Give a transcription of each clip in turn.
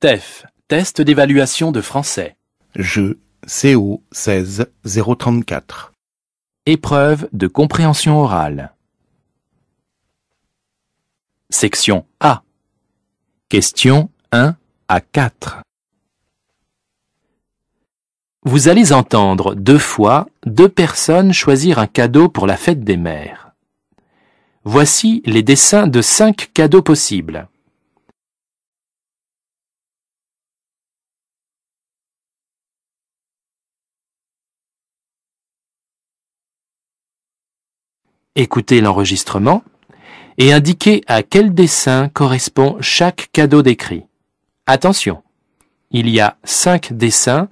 TEF, test d'évaluation de français. Jeu CO 16 034. Épreuve de compréhension orale. Section A. Questions 1 à 4. Vous allez entendre 2 fois 2 personnes choisir un cadeau pour la fête des mères. Voici les dessins de 5 cadeaux possibles. Écoutez l'enregistrement et indiquez à quel dessin correspond chaque cadeau décrit. Attention, il y a 5 dessins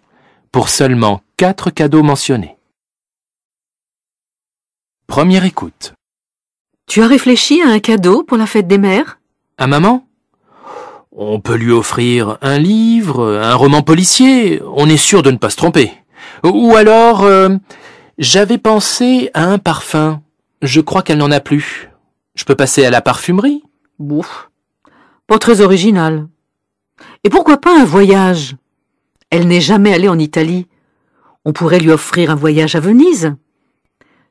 pour seulement 4 cadeaux mentionnés. Première écoute. Tu as réfléchi à un cadeau pour la fête des mères? À maman? On peut lui offrir un livre, un roman policier, on est sûr de ne pas se tromper. Ou alors, j'avais pensé à un parfum. Je crois qu'elle n'en a plus. Je peux passer à la parfumerie? Bouf, pas très original. Et pourquoi pas un voyage? Elle n'est jamais allée en Italie. On pourrait lui offrir un voyage à Venise.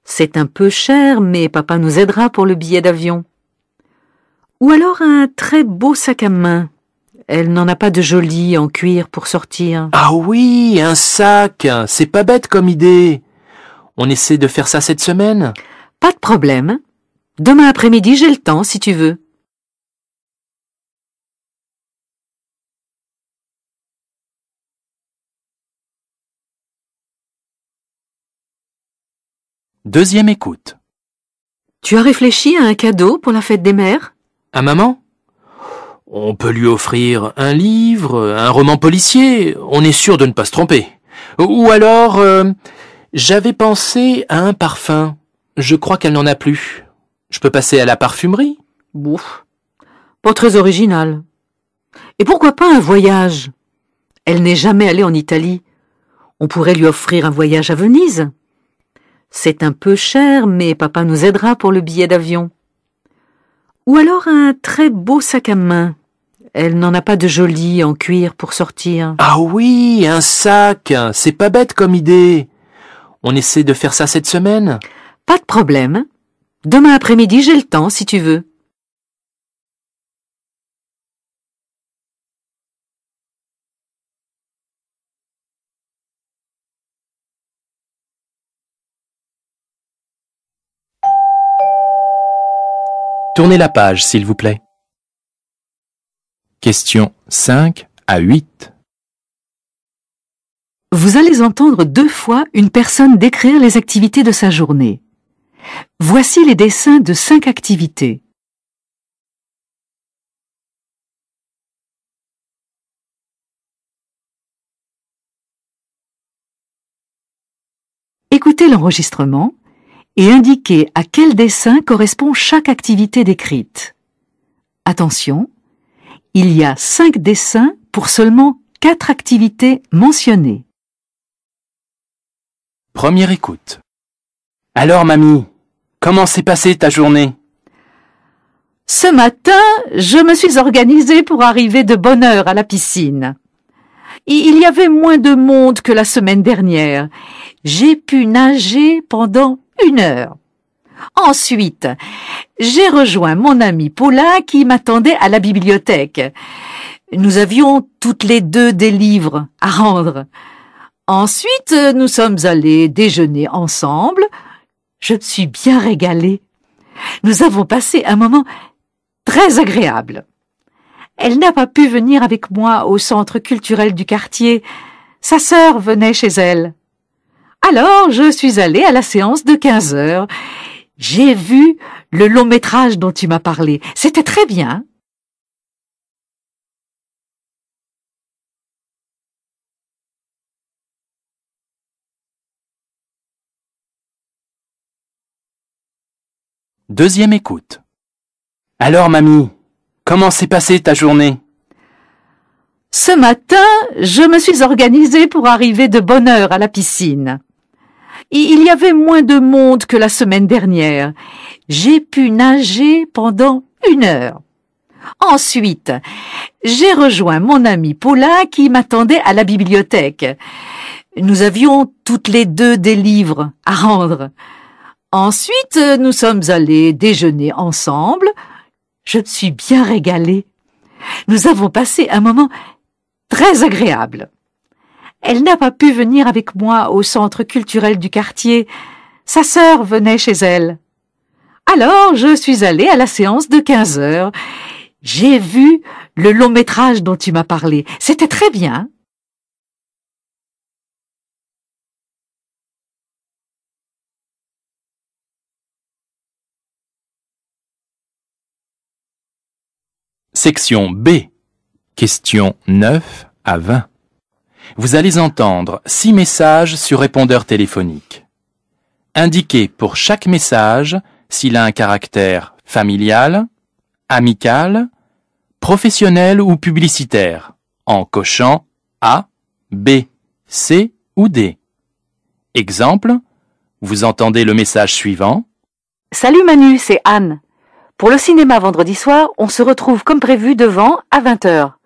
C'est un peu cher, mais papa nous aidera pour le billet d'avion. Ou alors un très beau sac à main. Elle n'en a pas de joli en cuir pour sortir. Ah oui, un sac, c'est pas bête comme idée. On essaie de faire ça cette semaine? Pas de problème. Demain après-midi, j'ai le temps si tu veux. Deuxième écoute. Tu as réfléchi à un cadeau pour la fête des mères? À maman? On peut lui offrir un livre, un roman policier, on est sûr de ne pas se tromper. Ou alors, j'avais pensé à un parfum. Je crois qu'elle n'en a plus. Je peux passer à la parfumerie? Bouf, pas très original. Et pourquoi pas un voyage? Elle n'est jamais allée en Italie. On pourrait lui offrir un voyage à Venise. C'est un peu cher, mais papa nous aidera pour le billet d'avion. Ou alors un très beau sac à main. Elle n'en a pas de joli en cuir pour sortir. Ah oui, un sac, c'est pas bête comme idée. On essaie de faire ça cette semaine? Pas de problème. Demain après-midi, j'ai le temps si tu veux. Tournez la page, s'il vous plaît. Questions 5 à 8. Vous allez entendre 2 fois une personne décrire les activités de sa journée. Voici les dessins de 5 activités. Écoutez l'enregistrement et indiquez à quel dessin correspond chaque activité décrite. Attention, il y a 5 dessins pour seulement 4 activités mentionnées. Première écoute. Alors, mamie, comment s'est passée ta journée? Ce matin, je me suis organisée pour arriver de bonne heure à la piscine. Il y avait moins de monde que la semaine dernière. J'ai pu nager pendant 1 heure. Ensuite, j'ai rejoint mon ami Paulin qui m'attendait à la bibliothèque. Nous avions toutes les 2 des livres à rendre. Ensuite, nous sommes allés déjeuner ensemble. Je me suis bien régalée. Nous avons passé un moment très agréable. Elle n'a pas pu venir avec moi au centre culturel du quartier. Sa sœur venait chez elle. Alors, je suis allée à la séance de 15 heures. J'ai vu le long métrage dont tu m'as parlé. C'était très bien. Deuxième écoute. Alors, mamie, comment s'est passée ta journée? Ce matin, je me suis organisée pour arriver de bonne heure à la piscine. Il y avait moins de monde que la semaine dernière. J'ai pu nager pendant 1 heure. Ensuite, j'ai rejoint mon ami Paulin qui m'attendait à la bibliothèque. Nous avions toutes les deux des livres à rendre. Ensuite, nous sommes allés déjeuner ensemble. Je me suis bien régalée. Nous avons passé un moment très agréable. Elle n'a pas pu venir avec moi au centre culturel du quartier. Sa sœur venait chez elle. Alors, je suis allée à la séance de 15 heures. J'ai vu le long-métrage dont tu m'as parlé. C'était très bien. Section B. Questions 9 à 20. Vous allez entendre 6 messages sur répondeur téléphonique. Indiquez pour chaque message s'il a un caractère familial, amical, professionnel ou publicitaire, en cochant A, B, C ou D. Exemple, vous entendez le message suivant. Salut Manu, c'est Anne. Pour le cinéma vendredi soir, on se retrouve comme prévu devant à 20 heures.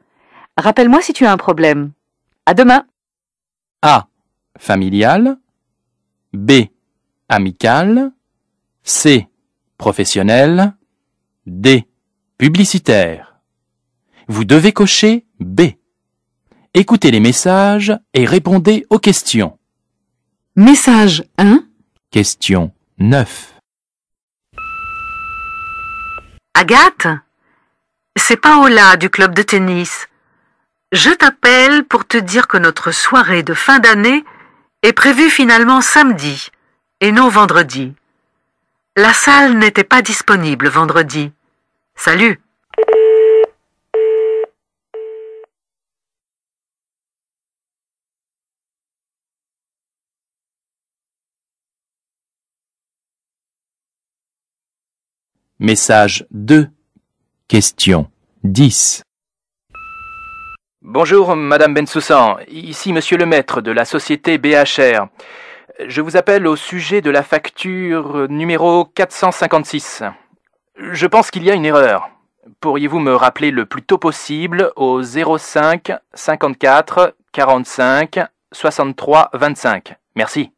Rappelle-moi si tu as un problème. À demain. A. Familial. B. Amical. C. Professionnel. D. Publicitaire. Vous devez cocher B. Écoutez les messages et répondez aux questions. Message 1. Question 9. Agathe, c'est Paola du club de tennis. Je t'appelle pour te dire que notre soirée de fin d'année est prévue finalement samedi et non vendredi. La salle n'était pas disponible vendredi. Salut. Message 2. Question 10. Bonjour, Madame Bensoussan. Ici Monsieur le maître de la société BHR. Je vous appelle au sujet de la facture numéro 456. Je pense qu'il y a une erreur. Pourriez-vous me rappeler le plus tôt possible au 05 54 45 63 25. Merci.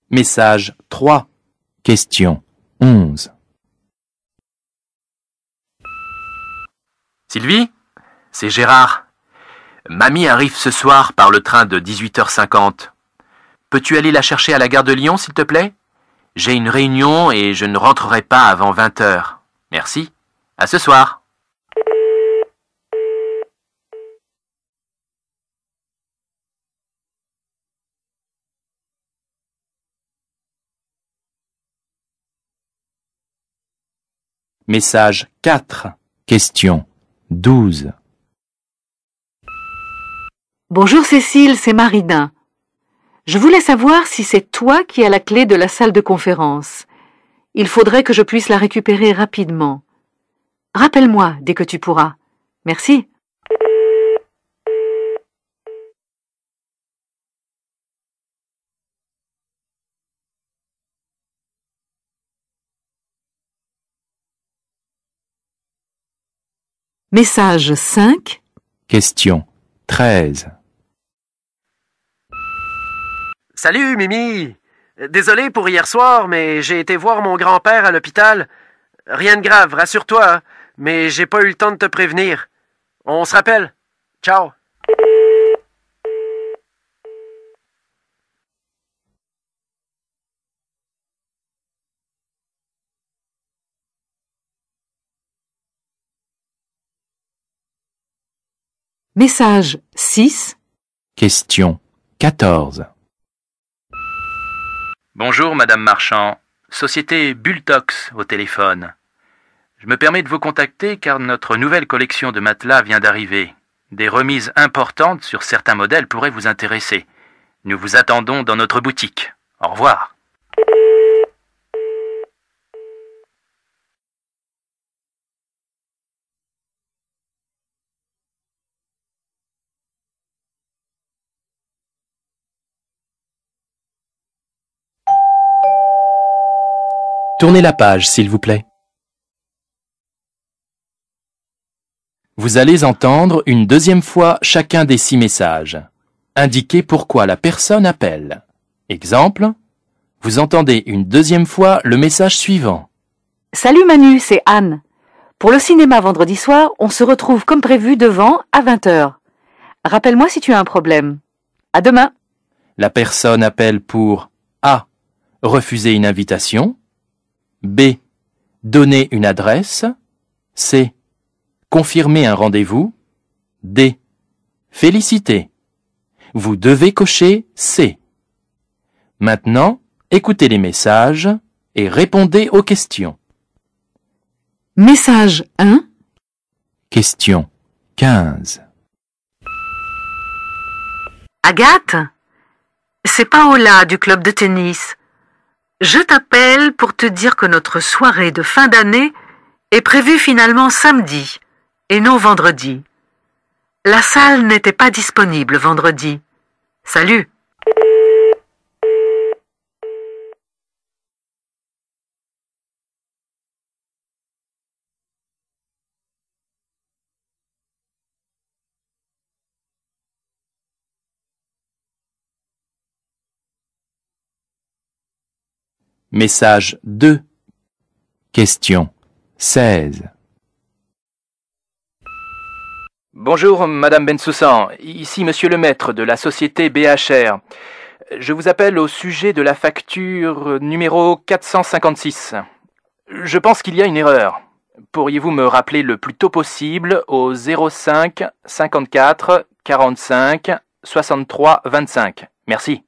Message 3. Question 11. Sylvie, c'est Gérard. Mamie arrive ce soir par le train de 18h50. Peux-tu aller la chercher à la gare de Lyon, s'il te plaît? J'ai une réunion et je ne rentrerai pas avant 20h. Merci. À ce soir. Message 4. Question 12. Bonjour Cécile, c'est Marina. Je voulais savoir si c'est toi qui as la clé de la salle de conférence. Il faudrait que je puisse la récupérer rapidement. Rappelle-moi dès que tu pourras. Merci. Message 5. Question 13. Salut, Mimi! Désolé pour hier soir, mais j'ai été voir mon grand-père à l'hôpital. Rien de grave, rassure-toi, hein, mais j'ai pas eu le temps de te prévenir. On se rappelle. Ciao! Message 6. Question 14. Bonjour, Madame Marchand. Société Bultox au téléphone. Je me permets de vous contacter car notre nouvelle collection de matelas vient d'arriver. Des remises importantes sur certains modèles pourraient vous intéresser. Nous vous attendons dans notre boutique. Au revoir. Tournez la page, s'il vous plaît. Vous allez entendre une deuxième fois chacun des 6 messages. Indiquez pourquoi la personne appelle. Exemple, vous entendez une deuxième fois le message suivant. Salut Manu, c'est Anne. Pour le cinéma vendredi soir, on se retrouve comme prévu devant à 20h. Rappelle-moi si tu as un problème. À demain. La personne appelle pour A. Refuser une invitation. B. Donner une adresse. C. Confirmer un rendez-vous. D. Féliciter. Vous devez cocher C. Maintenant, écoutez les messages et répondez aux questions. Message 1. Question 15. Agathe, c'est Paola du club de tennis. Je t'appelle pour te dire que notre soirée de fin d'année est prévue finalement samedi et non vendredi. La salle n'était pas disponible vendredi. Salut. Message 2. Question 16. Bonjour, Madame Bensoussan. Ici Monsieur le maître de la société BHR. Je vous appelle au sujet de la facture numéro 456. Je pense qu'il y a une erreur. Pourriez-vous me rappeler le plus tôt possible au 05 54 45 63 25. Merci.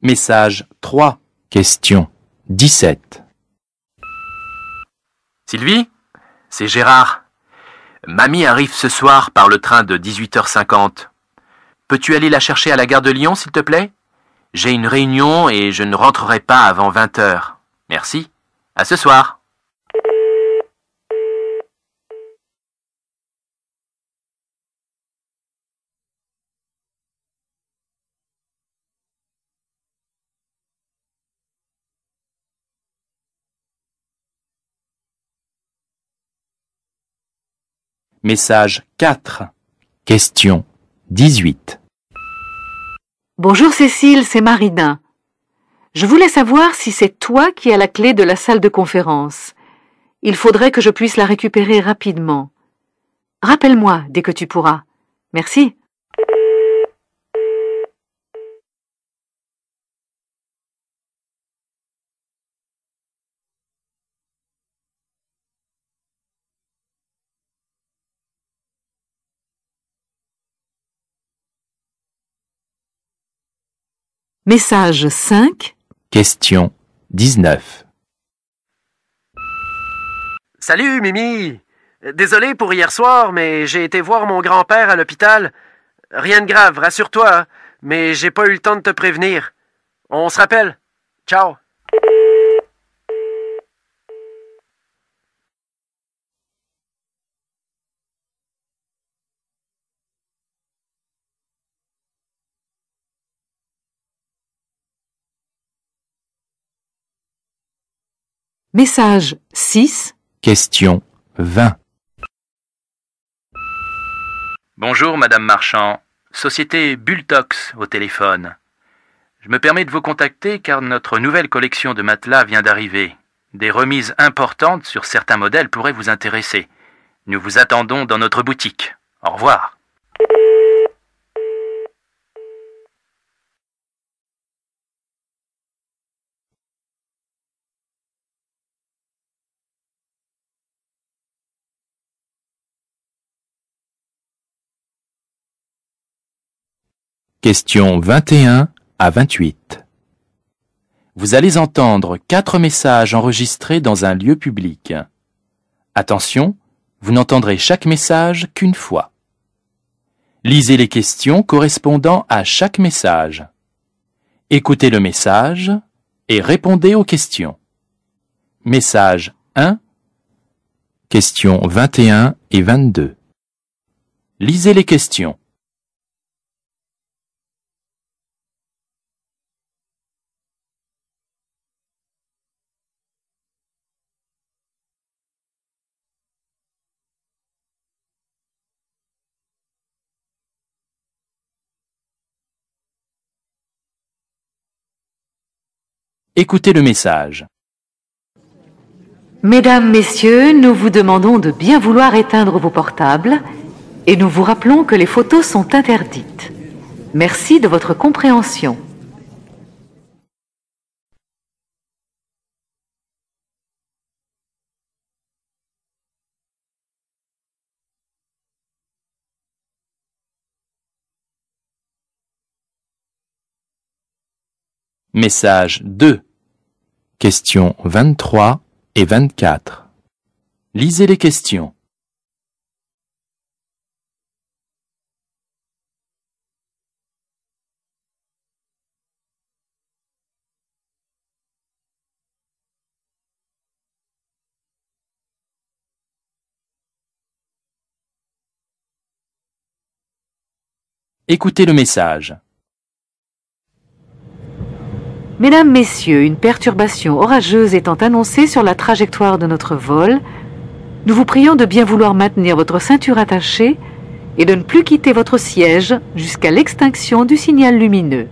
Message 3. Question 17. Sylvie, c'est Gérard. Mamie arrive ce soir par le train de 18h50. Peux-tu aller la chercher à la gare de Lyon, s'il te plaît? J'ai une réunion et je ne rentrerai pas avant 20h. Merci. À ce soir. Message 4. Question 18. Bonjour Cécile, c'est Marina. Je voulais savoir si c'est toi qui as la clé de la salle de conférence. Il faudrait que je puisse la récupérer rapidement. Rappelle-moi dès que tu pourras. Merci. Message 5. Question 19. Salut, Mimi! Désolé pour hier soir, mais j'ai été voir mon grand-père à l'hôpital. Rien de grave, rassure-toi, hein, mais j'ai pas eu le temps de te prévenir. On se rappelle. Ciao! Message 6. Question 20. Bonjour, Madame Marchand. Société Bultox au téléphone. Je me permets de vous contacter car notre nouvelle collection de matelas vient d'arriver. Des remises importantes sur certains modèles pourraient vous intéresser. Nous vous attendons dans notre boutique. Au revoir. Questions 21 à 28. Vous allez entendre 4 messages enregistrés dans un lieu public. Attention, vous n'entendrez chaque message qu'une fois. Lisez les questions correspondant à chaque message. Écoutez le message et répondez aux questions. Message 1, questions 21 et 22. Lisez les questions. Écoutez le message. Mesdames, Messieurs, nous vous demandons de bien vouloir éteindre vos portables et nous vous rappelons que les photos sont interdites. Merci de votre compréhension. Message 2, questions 23 et 24. Lisez les questions. Écoutez le message. Mesdames, Messieurs, une perturbation orageuse étant annoncée sur la trajectoire de notre vol, nous vous prions de bien vouloir maintenir votre ceinture attachée et de ne plus quitter votre siège jusqu'à l'extinction du signal lumineux.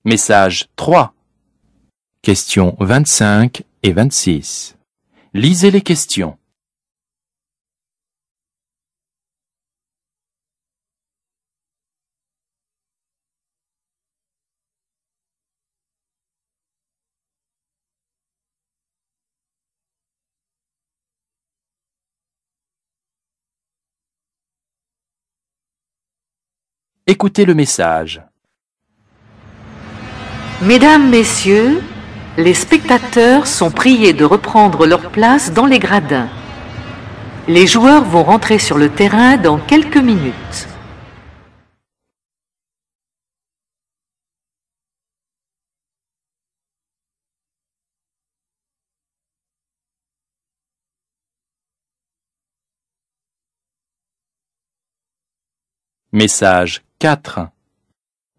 Message 3, questions 25 et 26. Lisez les questions. Écoutez le message. Mesdames, Messieurs, les spectateurs sont priés de reprendre leur place dans les gradins. Les joueurs vont rentrer sur le terrain dans quelques minutes. Message 4,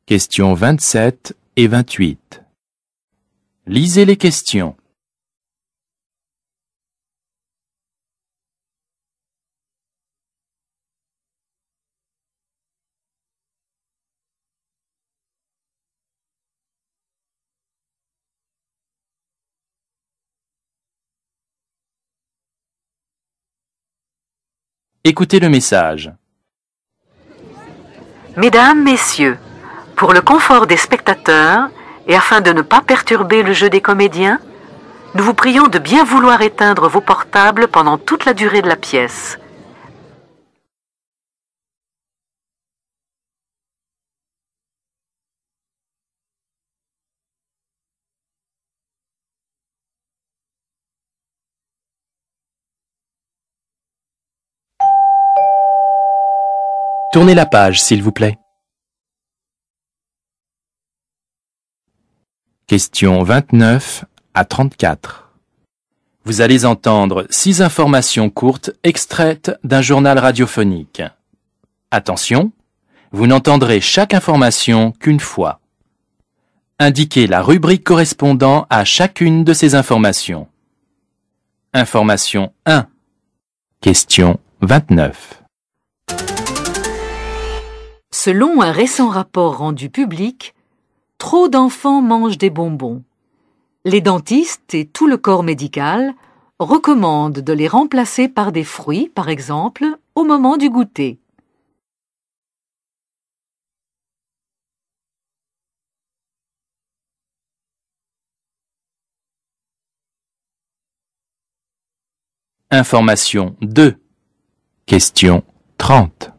questions 27 et 28. Lisez les questions. Écoutez le message. Mesdames, Messieurs, pour le confort des spectateurs et afin de ne pas perturber le jeu des comédiens, nous vous prions de bien vouloir éteindre vos portables pendant toute la durée de la pièce. Tournez la page, s'il vous plaît. Questions 29 à 34. Vous allez entendre 6 informations courtes extraites d'un journal radiophonique. Attention, vous n'entendrez chaque information qu'une fois. Indiquez la rubrique correspondant à chacune de ces informations. Information 1. Question 29. Selon un récent rapport rendu public, trop d'enfants mangent des bonbons. Les dentistes et tout le corps médical recommandent de les remplacer par des fruits, par exemple, au moment du goûter. Information 2. Question 30.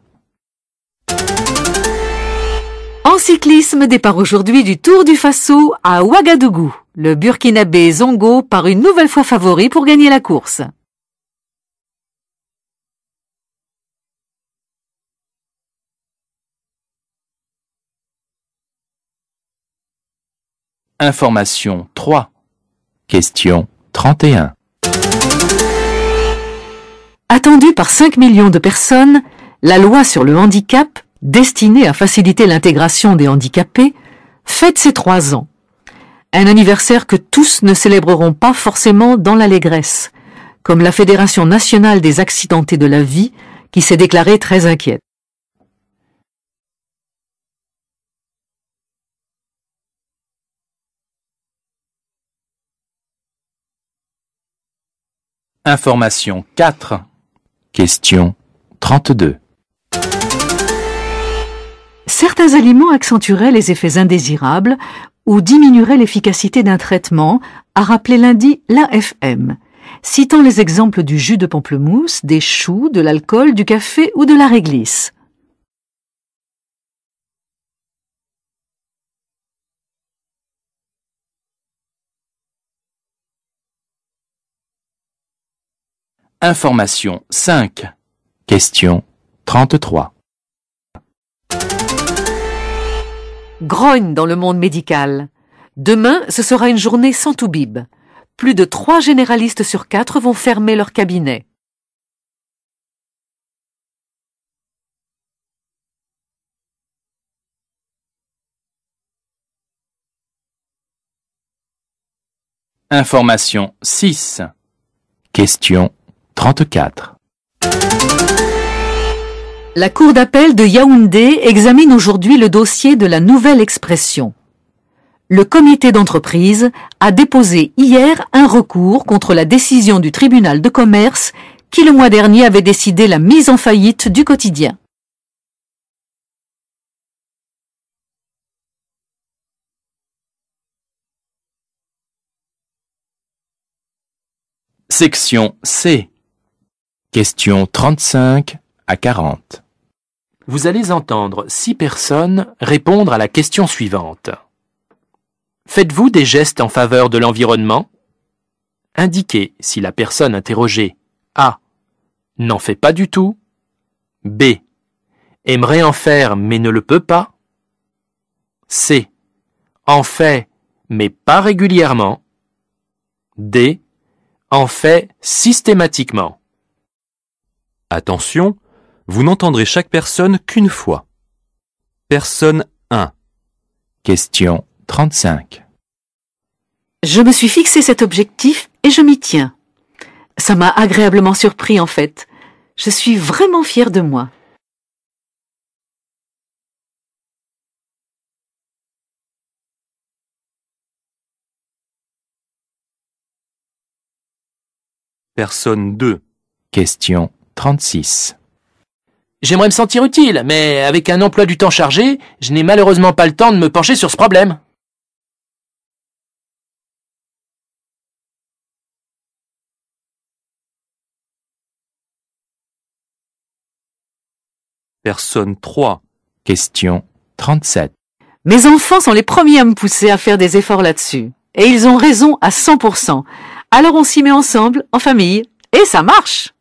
En cyclisme, départ aujourd'hui du Tour du Faso à Ouagadougou. Le Burkinabé Zongo part une nouvelle fois favori pour gagner la course. Information 3. Question 31. Attendue par 5 millions de personnes, la loi sur le handicap, destinée à faciliter l'intégration des handicapés, fête ses 3 ans. Un anniversaire que tous ne célébreront pas forcément dans l'allégresse, comme la Fédération nationale des accidentés de la vie, qui s'est déclarée très inquiète. Information 4. Question 32. Certains aliments accentueraient les effets indésirables ou diminueraient l'efficacité d'un traitement, a rappelé lundi l'AFM, citant les exemples du jus de pamplemousse, des choux, de l'alcool, du café ou de la réglisse. Information 5. Question 33. Grogne dans le monde médical. Demain, ce sera une journée sans toubib. Plus de 3 généralistes sur 4 vont fermer leur cabinet. Information 6. Question 34. La Cour d'appel de Yaoundé examine aujourd'hui le dossier de la nouvelle expression. Le comité d'entreprise a déposé hier un recours contre la décision du tribunal de commerce qui le mois dernier avait décidé la mise en faillite du quotidien. Section C. Question 35 à 40. Vous allez entendre 6 personnes répondre à la question suivante. Faites-vous des gestes en faveur de l'environnement? Indiquez si la personne interrogée A. N'en fait pas du tout. B. Aimerait en faire mais ne le peut pas. C. En fait mais pas régulièrement. D. En fait systématiquement. Attention, vous n'entendrez chaque personne qu'une fois. Personne 1. Question 35. Je me suis fixé cet objectif et je m'y tiens. Ça m'a agréablement surpris en fait. Je suis vraiment fière de moi. Personne 2. Question 36. J'aimerais me sentir utile, mais avec un emploi du temps chargé, je n'ai malheureusement pas le temps de me pencher sur ce problème. Personne 3. Question 37. Mes enfants sont les premiers à me pousser à faire des efforts là-dessus. Et ils ont raison à 100%. Alors on s'y met ensemble, en famille, et ça marche!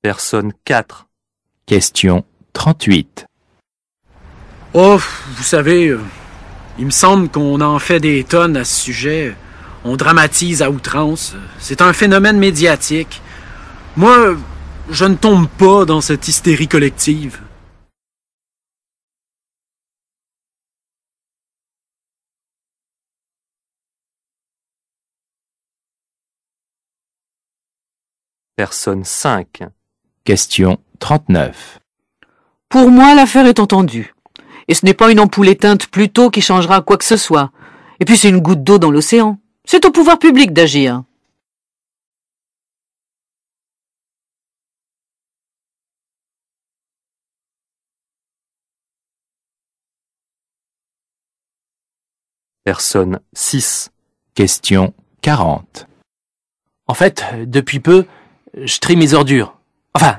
Personne 4. Question 38. Oh, vous savez, il me semble qu'on en fait des tonnes à ce sujet. On dramatise à outrance. C'est un phénomène médiatique. Moi, je ne tombe pas dans cette hystérie collective. Personne 5. Question 39. Pour moi, l'affaire est entendue. Et ce n'est pas une ampoule éteinte plus tôt qui changera quoi que ce soit. Et puis c'est une goutte d'eau dans l'océan. C'est au pouvoir public d'agir. Personne 6. Question 40. En fait, depuis peu, je trie mes ordures. Enfin,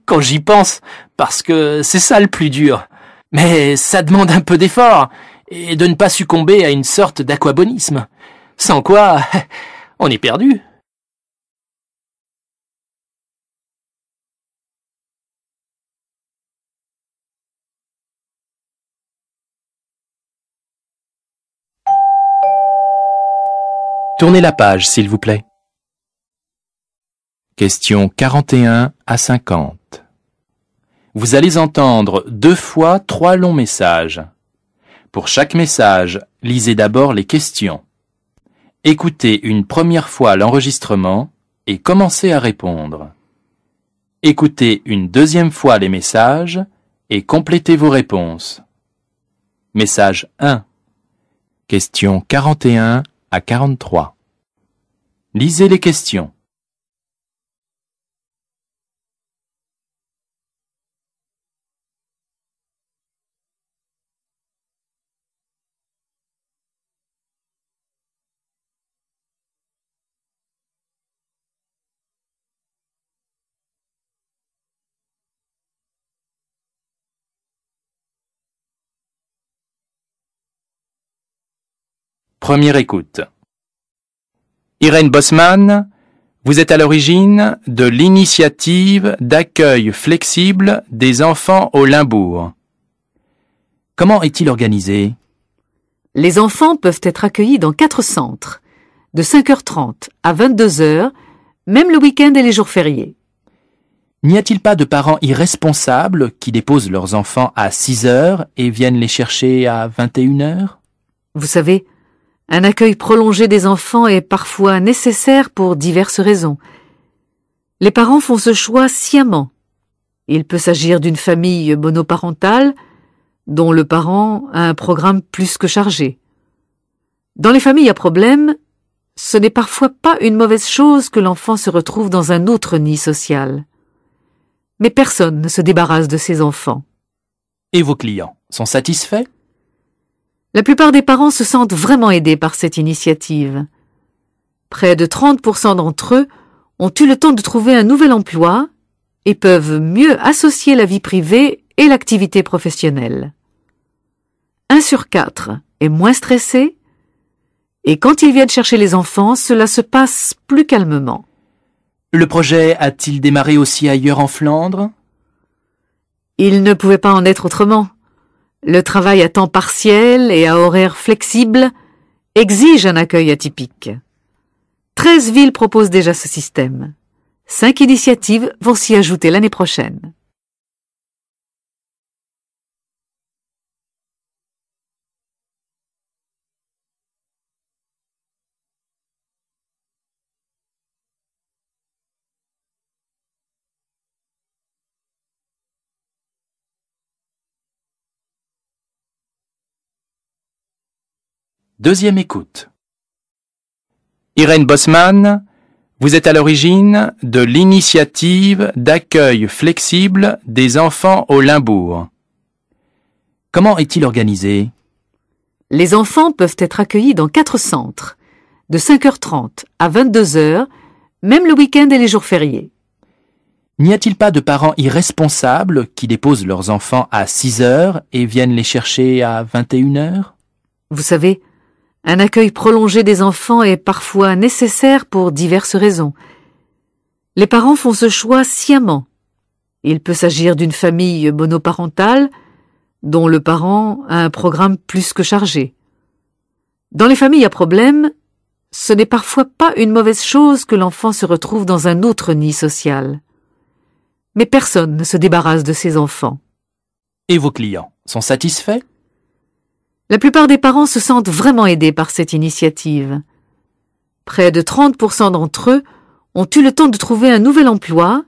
quand j'y pense, parce que c'est ça le plus dur. Mais ça demande un peu d'effort, et de ne pas succomber à une sorte d'aquabonisme. Sans quoi, on est perdu. Tournez la page, s'il vous plaît. Questions 41 à 50. Vous allez entendre 2 fois 3 longs messages. Pour chaque message, lisez d'abord les questions. Écoutez une première fois l'enregistrement et commencez à répondre. Écoutez une deuxième fois les messages et complétez vos réponses. Message 1. Questions 41 à 43. Lisez les questions. Première écoute. Irène Bosman, vous êtes à l'origine de l'initiative d'accueil flexible des enfants au Limbourg. Comment est-il organisé? Les enfants peuvent être accueillis dans 4 centres, de 5h30 à 22h, même le week-end et les jours fériés. N'y a-t-il pas de parents irresponsables qui déposent leurs enfants à 6h et viennent les chercher à 21h? Vous savez, un accueil prolongé des enfants est parfois nécessaire pour diverses raisons. Les parents font ce choix sciemment. Il peut s'agir d'une famille monoparentale dont le parent a un programme plus que chargé. Dans les familles à problème, ce n'est parfois pas une mauvaise chose que l'enfant se retrouve dans un autre nid social. Mais personne ne se débarrasse de ses enfants. Et vos clients sont satisfaits? La plupart des parents se sentent vraiment aidés par cette initiative. Près de 30% d'entre eux ont eu le temps de trouver un nouvel emploi et peuvent mieux associer la vie privée et l'activité professionnelle. 1 sur 4 est moins stressé et quand ils viennent chercher les enfants, cela se passe plus calmement. Le projet a-t-il démarré aussi ailleurs en Flandre? Il ne pouvait pas en être autrement. Le travail à temps partiel et à horaire flexible exige un accueil atypique. 13 villes proposent déjà ce système. 5 initiatives vont s'y ajouter l'année prochaine. Deuxième écoute. Irène Bosman, vous êtes à l'origine de l'initiative d'accueil flexible des enfants au Limbourg. Comment est-il organisé? Les enfants peuvent être accueillis dans 4 centres, de 5h30 à 22h, même le week-end et les jours fériés. N'y a-t-il pas de parents irresponsables qui déposent leurs enfants à 6h et viennent les chercher à 21h? Vous savez, un accueil prolongé des enfants est parfois nécessaire pour diverses raisons. Les parents font ce choix sciemment. Il peut s'agir d'une famille monoparentale dont le parent a un programme plus que chargé. Dans les familles à problème, ce n'est parfois pas une mauvaise chose que l'enfant se retrouve dans un autre nid social. Mais personne ne se débarrasse de ses enfants. Et vos clients sont satisfaits? La plupart des parents se sentent vraiment aidés par cette initiative. Près de 30% d'entre eux ont eu le temps de trouver un nouvel emploi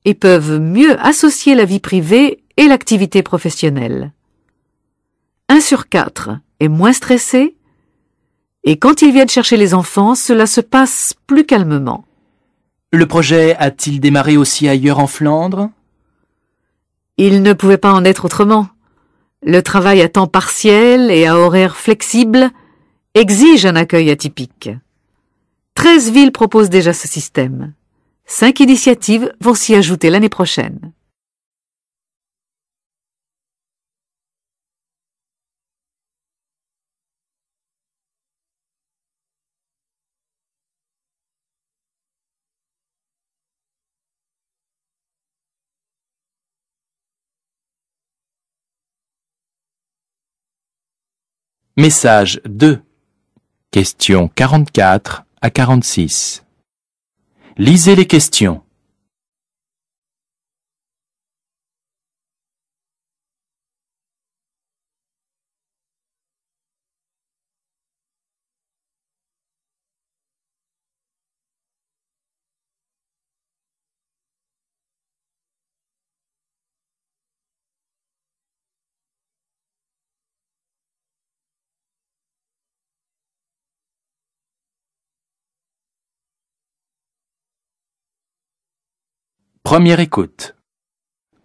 et peuvent mieux associer la vie privée et l'activité professionnelle. 1 sur 4 est moins stressé et quand ils viennent chercher les enfants, cela se passe plus calmement. Le projet a-t-il démarré aussi ailleurs en Flandre? Il ne pouvait pas en être autrement. Le travail à temps partiel et à horaire flexible exige un accueil atypique. 13 villes proposent déjà ce système. 5 initiatives vont s'y ajouter l'année prochaine. Message 2. Questions 44 à 46. Lisez les questions. Première écoute.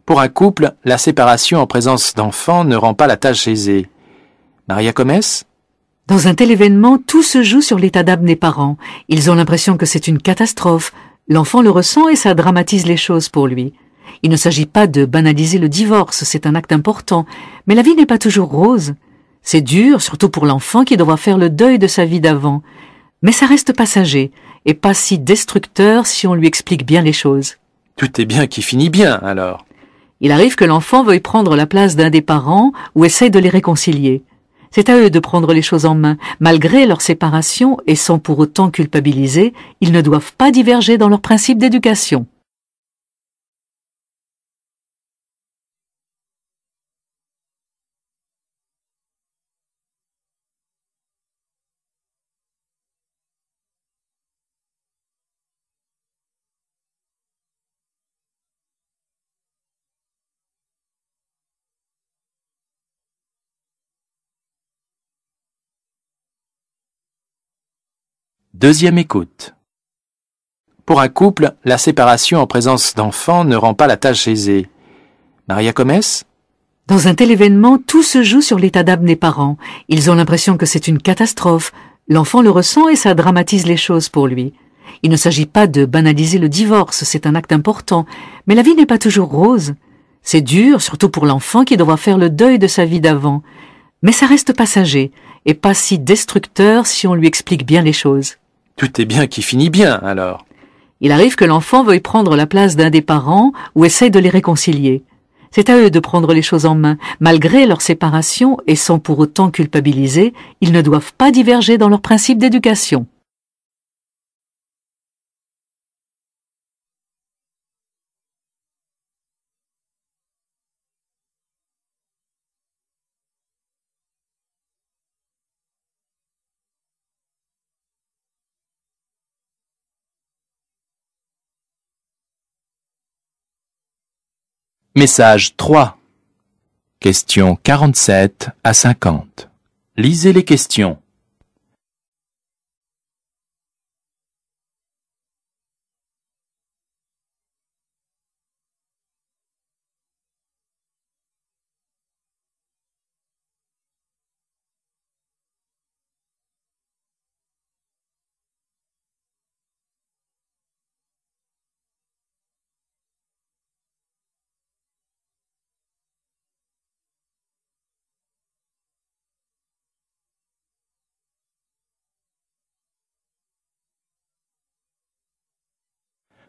Pour un couple, la séparation en présence d'enfants ne rend pas la tâche aisée. Maria Comès? Dans un tel événement, tout se joue sur l'état d'âme des parents. Ils ont l'impression que c'est une catastrophe. L'enfant le ressent et ça dramatise les choses pour lui. Il ne s'agit pas de banaliser le divorce, c'est un acte important. Mais la vie n'est pas toujours rose. C'est dur, surtout pour l'enfant qui devra faire le deuil de sa vie d'avant. Mais ça reste passager et pas si destructeur si on lui explique bien les choses. Tout est bien qui finit bien, alors. Il arrive que l'enfant veuille prendre la place d'un des parents ou essaye de les réconcilier. C'est à eux de prendre les choses en main. Malgré leur séparation et sans pour autant culpabiliser, ils ne doivent pas diverger dans leurs principes d'éducation. Deuxième écoute. Pour un couple, la séparation en présence d'enfants ne rend pas la tâche aisée. Maria Comès? Dans un tel événement, tout se joue sur l'état d'âme des parents. Ils ont l'impression que c'est une catastrophe. L'enfant le ressent et ça dramatise les choses pour lui. Il ne s'agit pas de banaliser le divorce, c'est un acte important. Mais la vie n'est pas toujours rose. C'est dur, surtout pour l'enfant qui devra faire le deuil de sa vie d'avant. Mais ça reste passager et pas si destructeur si on lui explique bien les choses. Tout est bien qui finit bien, alors. Il arrive que l'enfant veuille prendre la place d'un des parents ou essaye de les réconcilier. C'est à eux de prendre les choses en main. Malgré leur séparation et sans pour autant culpabiliser, ils ne doivent pas diverger dans leurs principes d'éducation. Message 3. Questions 47 à 50. Lisez les questions.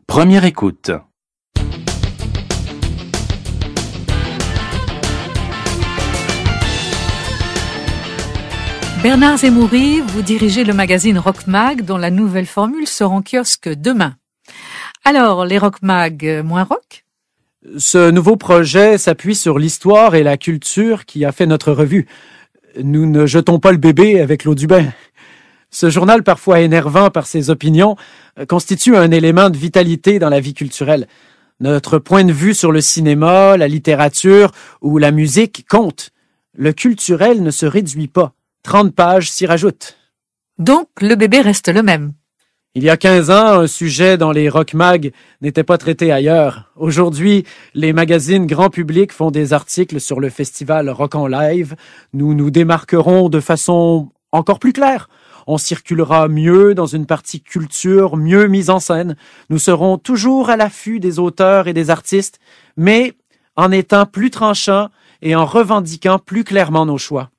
Première écoute. Bernard Zemmouri, vous dirigez le magazine Rock Mag dont la nouvelle formule sera en kiosque demain. Alors, les Rock Mag moins rock? Ce nouveau projet s'appuie sur l'histoire et la culture qui a fait notre revue. Nous ne jetons pas le bébé avec l'eau du bain. Ce journal, parfois énervant par ses opinions, constitue un élément de vitalité dans la vie culturelle. Notre point de vue sur le cinéma, la littérature ou la musique compte. Le culturel ne se réduit pas. 30 pages s'y rajoutent. Donc, le bébé reste le même. Il y a 15 ans, un sujet dans les rock mag n'était pas traité ailleurs. Aujourd'hui, les magazines grand public font des articles sur le festival Rock en Live. Nous nous démarquerons de façon encore plus claire. on circulera mieux dans une partie culture mieux mise en scène. Nous serons toujours à l'affût des auteurs et des artistes, mais en étant plus tranchants et en revendiquant plus clairement nos choix.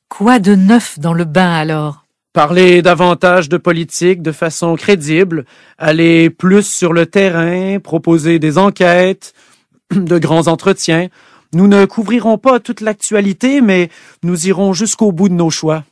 Quoi de neuf dans le bain alors? Parler davantage de politique de façon crédible, aller plus sur le terrain, proposer des enquêtes, de grands entretiens. Nous ne couvrirons pas toute l'actualité, mais nous irons jusqu'au bout de nos choix.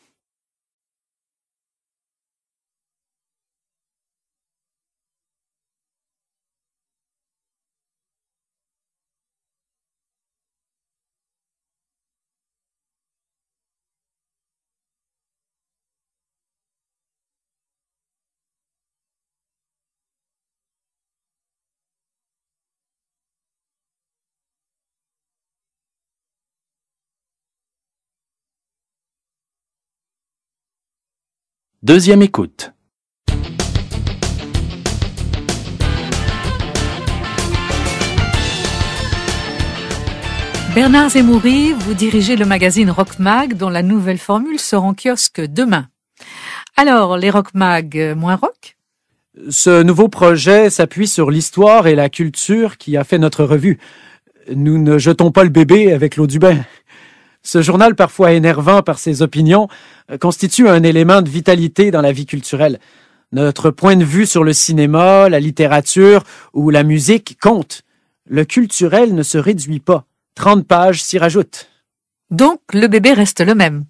Deuxième écoute. Bernard Zemmouri, vous dirigez le magazine Rock-Mag dont la nouvelle formule sort en kiosque demain. Alors, les Rock-Mag moins rock? Ce nouveau projet s'appuie sur l'histoire et la culture qui a fait notre revue. Nous ne jetons pas le bébé avec l'eau du bain. Ce journal, parfois énervant par ses opinions, constitue un élément de vitalité dans la vie culturelle. Notre point de vue sur le cinéma, la littérature ou la musique compte. Le culturel ne se réduit pas. 30 pages s'y rajoutent. Donc, le bébé reste le même.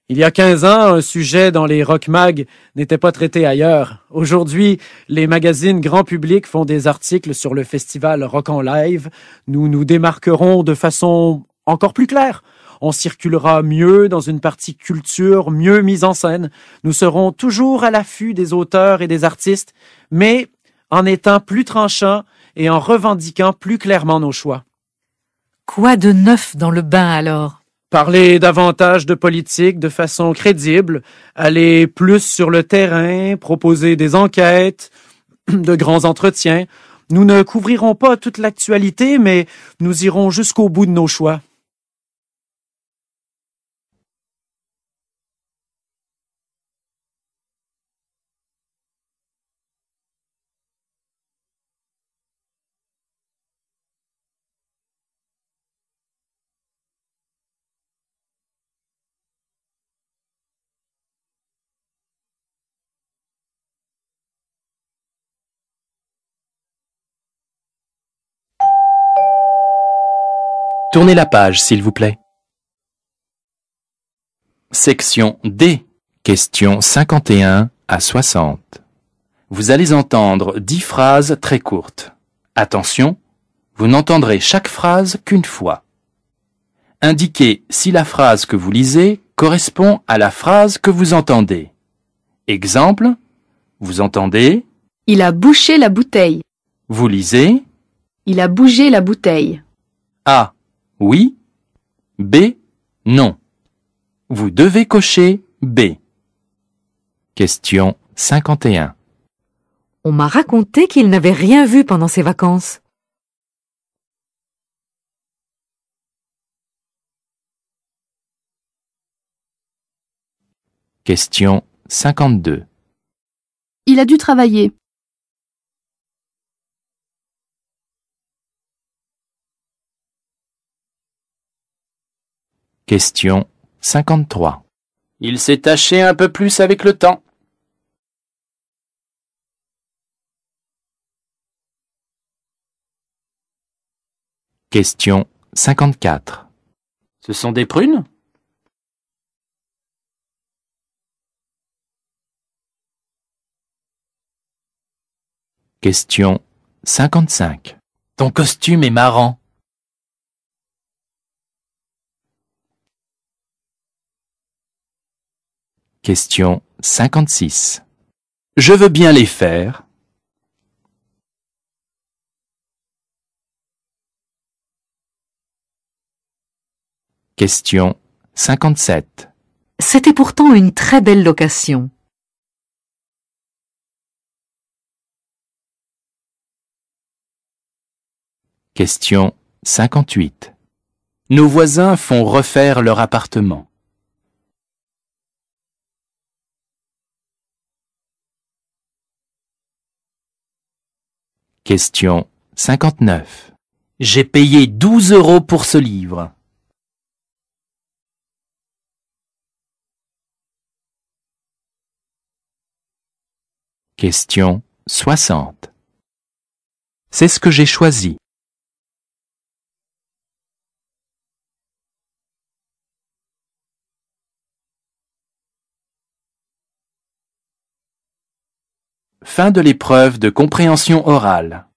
Il y a 15 ans, un sujet dans les rock-mag n'était pas traité ailleurs. Aujourd'hui, les magazines grand public font des articles sur le festival Rock en Live. Nous nous démarquerons de façon encore plus claire. On circulera mieux dans une partie culture mieux mise en scène. Nous serons toujours à l'affût des auteurs et des artistes, mais en étant plus tranchants et en revendiquant plus clairement nos choix. Quoi de neuf dans le bain alors? Parler davantage de politique de façon crédible, aller plus sur le terrain, proposer des enquêtes, de grands entretiens. Nous ne couvrirons pas toute l'actualité, mais nous irons jusqu'au bout de nos choix. Tournez la page, s'il vous plaît. Section D, questions 51 à 60. Vous allez entendre 10 phrases très courtes. Attention, vous n'entendrez chaque phrase qu'une fois. Indiquez si la phrase que vous lisez correspond à la phrase que vous entendez. Exemple, vous entendez, Il a bouché la bouteille. vous lisez, Il a bougé la bouteille. A. Oui. B. Non. Vous devez cocher B. Question 51. On m'a raconté qu'il n'avait rien vu pendant ses vacances. Question 52. Il a dû travailler. Question 53. Il s'est taché un peu plus avec le temps. Question 54. Ce sont des prunes? Question 55. Ton costume est marrant. Question 56. Je veux bien les faire. Question 57. C'était pourtant une très belle location. Question 58. Nos voisins font refaire leur appartement. Question 59. J'ai payé 12 € pour ce livre. Question 60. C'est ce que j'ai choisi. Fin de l'épreuve de compréhension orale.